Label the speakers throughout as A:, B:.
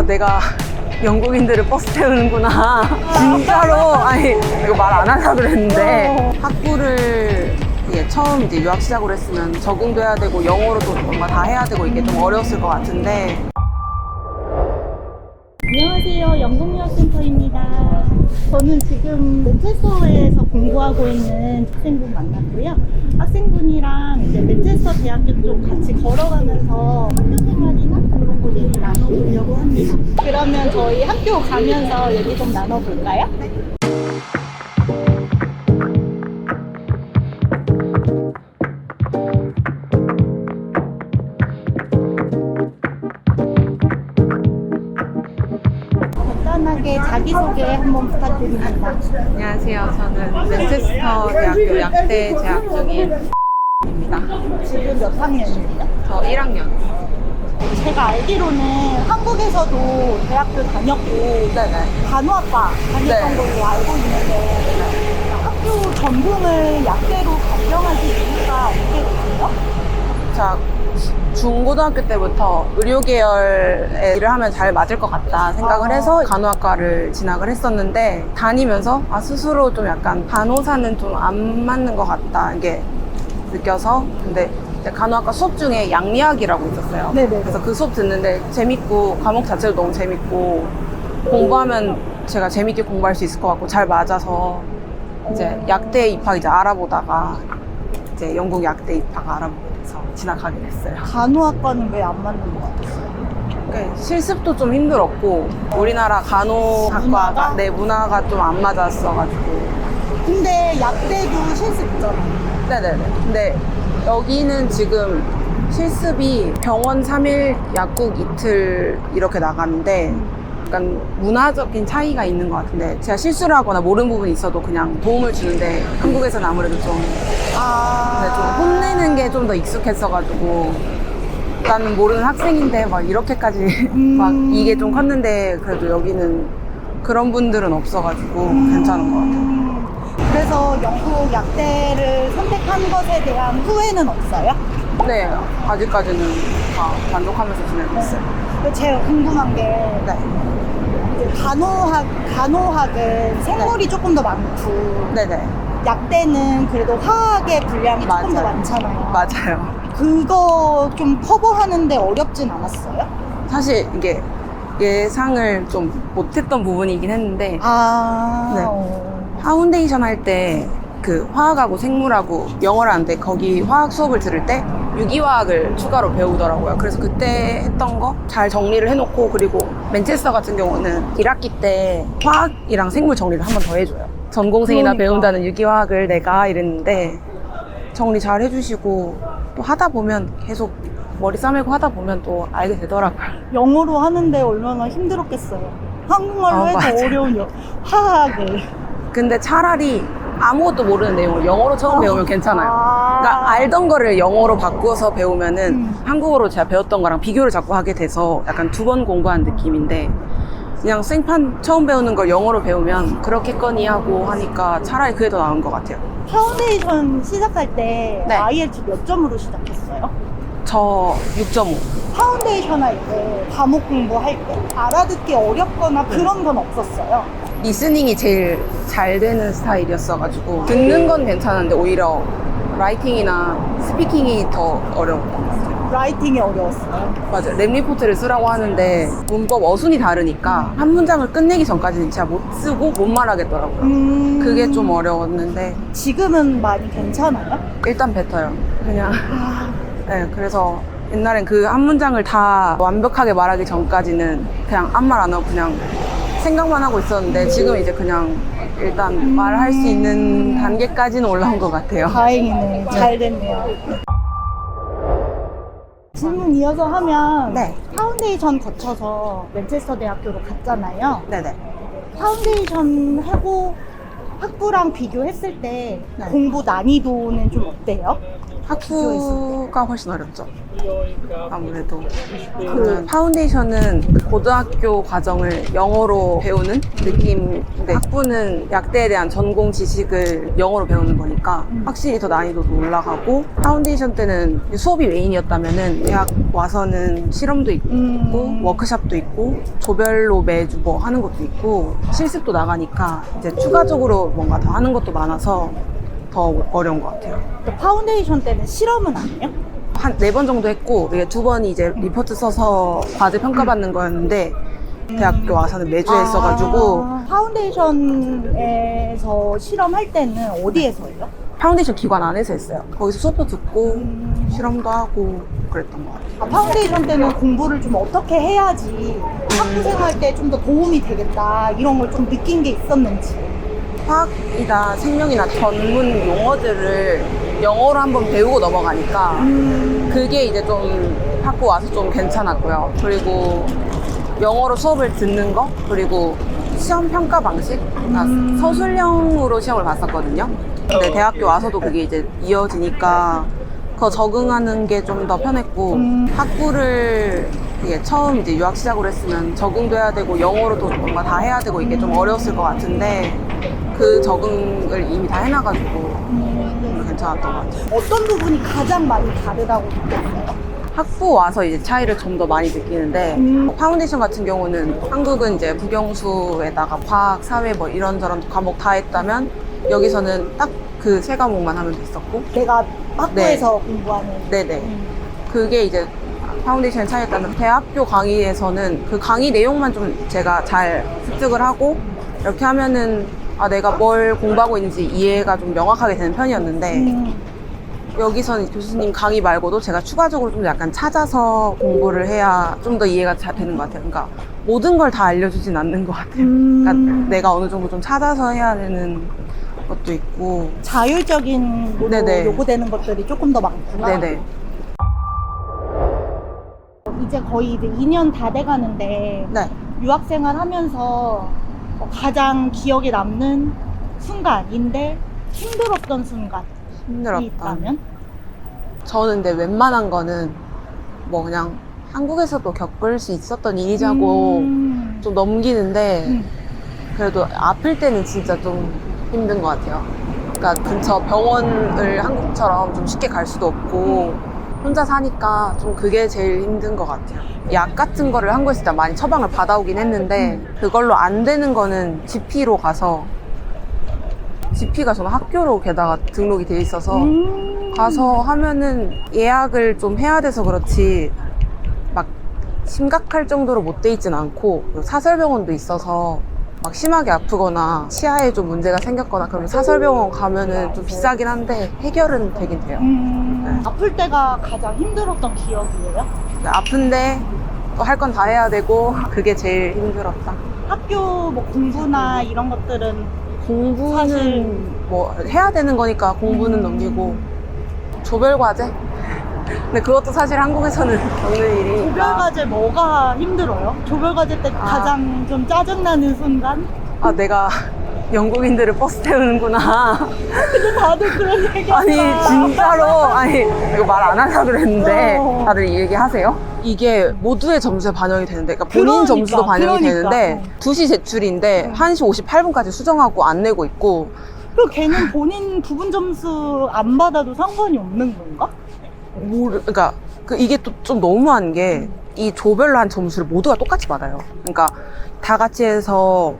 A: 아, 내가 영국인들을 버스 태우는구나. 진짜로. 아니, 이거 말 안 하려고 그랬는데. 학부를 이게 처음 이제 유학 시작으로 했으면 적응도 해야 되고, 영어로도 뭔가 다 해야 되고, 이게 좀 어려웠을 것 같은데.
B: 안녕하세요. 영국유학센터입니다. 저는 지금 맨체스터에서 공부하고 있는 학생분 만났고요. 학생분이랑 이제 맨체스터 대학교 쪽 같이 걸어가면서 학교 생활이나 그런 거 얘기 나눠보려고 합니다. 그러면 저희 학교 가면서 얘기 좀 나눠볼까요? 네. 간단하게 자기소개 한번 부탁드립니다.
A: 안녕하세요. 저는 맨체스터 대학교 약대 재학 중인 입니다.
B: 지금 몇 학년이에요?
A: 저 1학년.
B: 제가 알기로는 한국에서도 대학교 다녔고
A: 네네.
B: 간호학과 다녔던
A: 네.
B: 걸로 알고 있는데 학교 전공을 약대로 변경하신 이유가 어떻게 되세요?
A: 자, 중고등학교 때부터 의료 계열의 일을 하면 잘 맞을 것 같다 생각을 해서 간호학과를 진학을 했었는데, 다니면서 스스로 좀 약간 간호사는 좀 안 맞는 것 같다 이게 느껴서. 근데 이제 간호학과 수업 중에 양리학이라고 있었어요.
B: 네네.
A: 그래서 그 수업 듣는데 재밌고, 과목 자체도 너무 재밌고, 공부하면 제가 재밌게 공부할 수 있을 것 같고 잘 맞아서 이제 약대 입학 이제 알아보다가 이제 영국 약대 입학 알아보게 돼서 진학하게 됐어요.
B: 간호학과는 왜 안 맞는 것 같았어요?
A: 그러니까 실습도 좀 힘들었고, 우리나라 간호학과가
B: 문화가?
A: 내 문화가 좀 안 맞았어가지고.
B: 근데 약대도 실습 있잖아요.
A: 네네네. 근데 여기는 지금 실습이 병원 3일, 약국 이틀 이렇게 나가는데, 약간 문화적인 차이가 있는 것 같은데, 제가 실수를 하거나 모르는 부분이 있어도 그냥 도움을 주는데, 한국에서는 아무래도 좀, 좀 혼내는 게 좀 더 익숙했어가지고, 나는 모르는 학생인데 막 이렇게까지 막 이게 좀 컸는데, 그래도 여기는 그런 분들은 없어가지고 괜찮은 것 같아요.
B: 그래서 영국 약대를 선택한 것에 대한 후회는 없어요?
A: 네, 아직까지는 다 만족하면서 지내고 있어요.
B: 근데 제가 궁금한 게
A: 네.
B: 이제 간호학은 생물이 조금 더 많고
A: 네네.
B: 약대는 그래도 화학의 분량이 조금 더
A: 맞아요.
B: 많잖아요.
A: 맞아요.
B: 그거 좀 커버하는데 어렵진 않았어요?
A: 사실 이게 예상을 좀 못했던 부분이긴 했는데, 네. 파운데이션 할 때 그 화학하고 생물하고 영어를 하는데, 거기 화학 수업을 들을 때 유기화학을 추가로 배우더라고요. 그래서 그때 했던 거 잘 정리를 해놓고, 그리고 맨체스터 같은 경우는 1학기 때 화학이랑 생물 정리를 한 번 더 해줘요. 전공생이나
B: 그러니까.
A: 배운다는 유기화학을 내가 이랬는데, 정리 잘 해주시고, 또 하다 보면 계속 머리 싸매고 하다 보면 또 알게 되더라고요.
B: 영어로 하는데 얼마나 힘들었겠어요. 한국말로 해도
A: 맞아요.
B: 어려운 화학을.
A: 근데 차라리 아무것도 모르는 내용을 영어로 처음 배우면 괜찮아요.
B: 아.
A: 그러니까 알던 거를 영어로 바꾸어서 배우면은 한국어로 제가 배웠던 거랑 비교를 자꾸 하게 돼서 약간 두 번 공부한 느낌인데, 그냥 생판 처음 배우는 걸 영어로 배우면 그렇겠거니 하고 하니까 차라리 그게 더 나은 것 같아요.
B: 파운데이션 시작할 때
A: 네.
B: IELTS 몇 점으로 시작했어요?
A: 저 6.5.
B: 파운데이션 할 때, 과목 공부할 때 알아듣기 어렵거나 그런 건 없었어요?
A: 리스닝이 제일 잘 되는 스타일이었어가지고 듣는 건 괜찮은데 오히려 라이팅이나 스피킹이 더 어려웠던 것 같아요.
B: 라이팅이 어려웠어요.
A: 맞아요. 랩 리포트를 쓰라고 하는데 문법 어순이 다르니까 한 문장을 끝내기 전까지는 진짜 못 쓰고 못 말하겠더라고요. 그게 좀 어려웠는데
B: 지금은 많이 괜찮아요?
A: 일단 뱉어요. 그냥. 네, 그래서 옛날엔 그 한 문장을 다 완벽하게 말하기 전까지는 그냥 아무 말 안 하고 그냥 생각만 하고 있었는데, 지금 이제 그냥 일단 말할 수 있는 단계까지는 올라온 것 같아요.
B: 다행이네. 잘 됐네요. 질문 이어서 하면
A: 네.
B: 파운데이션 거쳐서 맨체스터 대학교로 갔잖아요.
A: 네네.
B: 파운데이션 하고 학부랑 비교했을 때
A: 네.
B: 공부 난이도는 좀 어때요?
A: 학부가 훨씬 어렵죠. 아무래도 파운데이션은 고등학교 과정을 영어로 배우는 느낌인데 학부는 약대에 대한 전공 지식을 영어로 배우는 거니까 확실히 더 난이도도 올라가고, 파운데이션 때는 수업이 메인이었다면은 대학 와서는 실험도 있고 워크숍도 있고 조별로 매주 뭐 하는 것도 있고 실습도 나가니까 이제 추가적으로 뭔가 더 하는 것도 많아서 더 어려운 것 같아요.
B: 파운데이션 때는 실험은 안 해요?
A: 한 4번 정도 했고, 이게 2번이 이제 리포트 써서 과제 평가받는 거였는데 대학교 와서는 매주 했어가지고.
B: 파운데이션에서 실험할 때는 어디에서 해요?
A: 파운데이션 기관 안에서 했어요. 거기서 수업도 듣고 실험도 하고 그랬던 것 같아요.
B: 파운데이션 때는 공부를 좀 어떻게 해야지 학부 생활 때 좀 더 도움이 되겠다 이런 걸 좀 느낀 게 있었는지.
A: 화학이나 생명이나 전문 용어들을 영어로 한번 배우고 넘어가니까 그게 이제 좀 학부 와서 좀 괜찮았고요. 그리고 영어로 수업을 듣는 거, 그리고 시험 평가 방식, 그러니까 서술형으로 시험을 봤었거든요. 근데 대학교 와서도 그게 이제 이어지니까 그거 적응하는 게 좀 더 편했고, 학부를 이게 처음 이제 유학 시작으로 했으면 적응도 해야 되고 영어로도 뭔가 다 해야 되고 이게 좀 어려웠을 것 같은데 그 적응을 이미 다 해놔가지고 괜찮았던 것 같아요.
B: 어떤 부분이 가장 많이 다르다고 느꼈어요?
A: 학부 와서 이제 차이를 좀 더 많이 느끼는데, 파운데이션 같은 경우는 한국은 이제 국영수에다가 과학, 사회 뭐 이런저런 과목 다 했다면 여기서는 딱 그 3과목만 하면 됐었고.
B: 내가 학부에서 공부하는.
A: 네네. 그게 이제 파운데이션 차이였다면, 대학교 강의에서는 그 강의 내용만 좀 제가 잘 습득을 하고 이렇게 하면은 내가 뭘 공부하고 있는지 이해가 좀 명확하게 되는 편이었는데 여기서는 교수님 강의 말고도 제가 추가적으로 좀 약간 찾아서 공부를 해야 좀 더 이해가 잘 되는 것 같아요. 그러니까 모든 걸 다 알려주진 않는 것 같아요. 그러니까 내가 어느 정도 좀 찾아서 해야 되는 것도 있고.
B: 자율적인
A: 네네.
B: 요구되는 것들이 조금 더 많구나.
A: 네네.
B: 이제 거의 이제 2년 다 돼가는데
A: 네.
B: 유학생활 하면서 가장 기억에 남는 순간인데 힘들었던 순간이
A: 힘들었다.
B: 있다면?
A: 저는 근데 웬만한 거는 뭐 그냥 한국에서도 겪을 수 있었던 일이자고 좀 넘기는데, 그래도 아플 때는 진짜 좀 힘든 것 같아요. 그러니까 근처 병원을 한국처럼 좀 쉽게 갈 수도 없고 혼자 사니까 좀 그게 제일 힘든 것 같아요. 약 같은 거를 한국에서 일단 많이 처방을 받아오긴 했는데 그걸로 안 되는 거는 GP로 가서, GP가 저는 학교로 게다가 등록이 돼 있어서 가서 하면은 예약을 좀 해야 돼서 그렇지 막 심각할 정도로 못 돼 있진 않고, 사설병원도 있어서 막 심하게 아프거나 치아에 좀 문제가 생겼거나 그러면 사설병원 가면은 좀 비싸긴 한데 해결은 되긴 돼요. 네.
B: 아플 때가 가장 힘들었던 기억이에요?
A: 아픈데 또 할 건 다 해야 되고 그게 제일 힘들었다.
B: 학교 뭐 공부나 이런 것들은
A: 공부는
B: 사실
A: 뭐 해야 되는 거니까 공부는 넘기고, 조별과제? 근데 그것도 사실 한국에서는 겪는 일이니까.
B: 조별과제 뭐가 힘들어요? 조별과제 때 가장 좀 짜증나는 순간?
A: 내가 영국인들을 버스 태우는구나.
B: 근데 다들 그런 얘기
A: 아니 진짜로, 아니 이거 말 안 하려고 그랬는데 다들 이 얘기 하세요? 이게 모두의 점수에 반영이 되는데, 그러니까 본인 점수도 반영이 되는데 2시 제출인데 1시 58분까지 수정하고 안 내고 있고.
B: 그럼 걔는 본인 부분 점수 안 받아도 상관이 없는 건가?
A: 그러니까 이게 또 좀 너무한 게 이 조별로 한 점수를 모두가 똑같이 받아요. 그러니까 다 같이 해서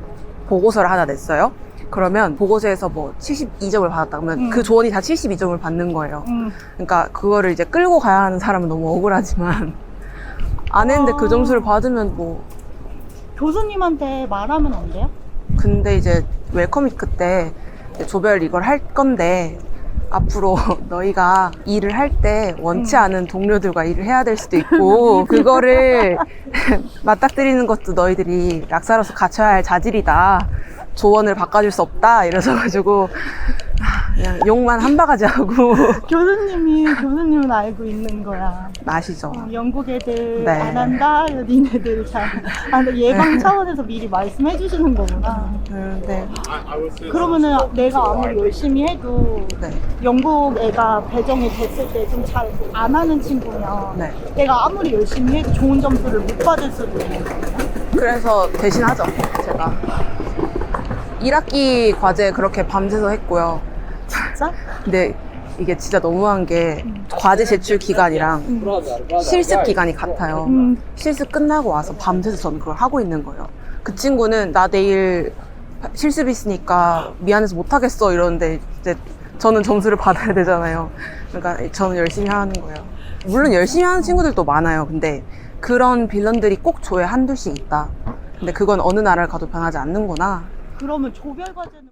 A: 보고서를 하나 냈어요. 그러면 보고서에서 뭐 72점을 받았다 그러면 그 조원이 다 72점을 받는 거예요. 그러니까 그거를 이제 끌고 가야 하는 사람은 너무 억울하지만 안 했는데 그 점수를 받으면 뭐.
B: 교수님한테 말하면 안 돼요?
A: 근데 이제 웰컴위크 때 조별 이걸 할 건데 앞으로 너희가 일을 할 때 원치 않은 동료들과 일을 해야 될 수도 있고 그거를 맞닥뜨리는 것도 너희들이 약사로서 갖춰야 할 자질이다. 조언을 바꿔줄 수 없다 이러셔가지고 그냥 욕만 한 바가지 하고
B: 교수님은 알고 있는 거야.
A: 아시죠?
B: 영국 애들
A: 네.
B: 안 한다. 니네들 잘. 근데 예방 차원에서 미리 말씀해 주시는 거구나.
A: 네.
B: 그러면은 내가 아무리 열심히 해도
A: 네.
B: 영국 애가 배정이 됐을 때 좀 잘 안 하는 친구면
A: 네.
B: 내가 아무리 열심히 해도 좋은 점수를 못 받을 수도 있는 거예요.
A: 그래서 대신하죠, 제가. 1학기 과제 그렇게 밤새서 했고요.
B: 진짜?
A: 근데 이게 진짜 너무한 게 과제 제출 기간이랑 실습 기간이 같아요. 실습 끝나고 와서 밤새서 저는 그걸 하고 있는 거예요. 그 친구는 나 내일 실습 있으니까 미안해서 못하겠어 이러는데 이제 저는 점수를 받아야 되잖아요. 그러니까 저는 열심히 하는 거예요. 물론 열심히 하는 친구들도 많아요. 근데 그런 빌런들이 꼭 조에 한둘씩 있다. 근데 그건 어느 나라를 가도 변하지 않는구나.
B: 그러면 조별 과제는